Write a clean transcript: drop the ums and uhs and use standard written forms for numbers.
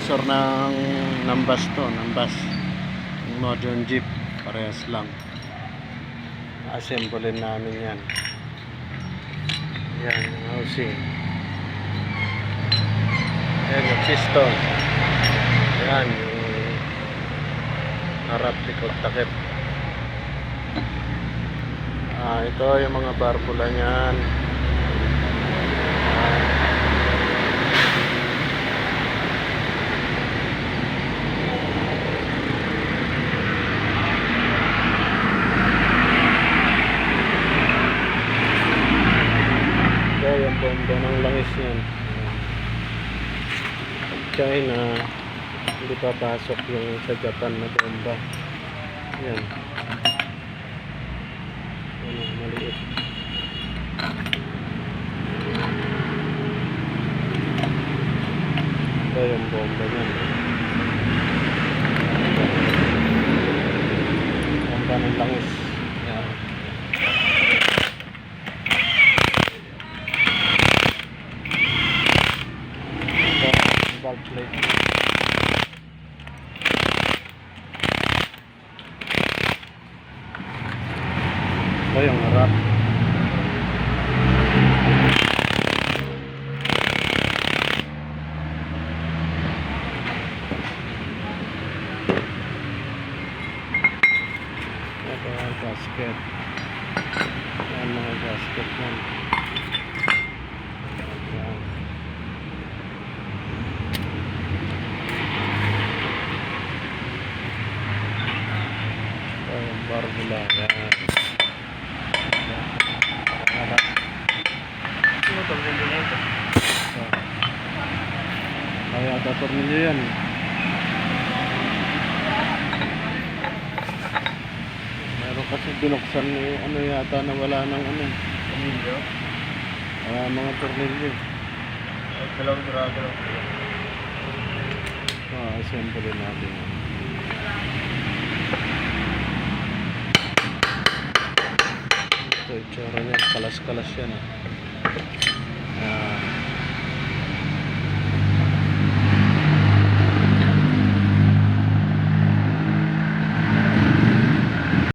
compressor ng Nambas to, Nambas. Modern Jeep, parehas lang. Assemblein namin yan. Yan, yung housing. Yan yung piston. Yan yung harap, likod, takip. Ito yung mga barbula niyan. Ito yung bomba ng langis yan. China, hindi papasok yung sa Japan na bomba. Yan. Maliit. Ito yung bomba niyan. Bomba ng langis. Yan. Valve plate. Ito yung harap. Ito yung gasket. Yan mga gasket yan. Yan. Ito yung barbula. Yan. Kaya tatornilyo yan. Meron kasi binuksan ano yata na wala ng ano. Tornilyo? Mga tornilyo. Dalaw. Assemble natin yan. Ito itsura niya, kalas-kalas yan.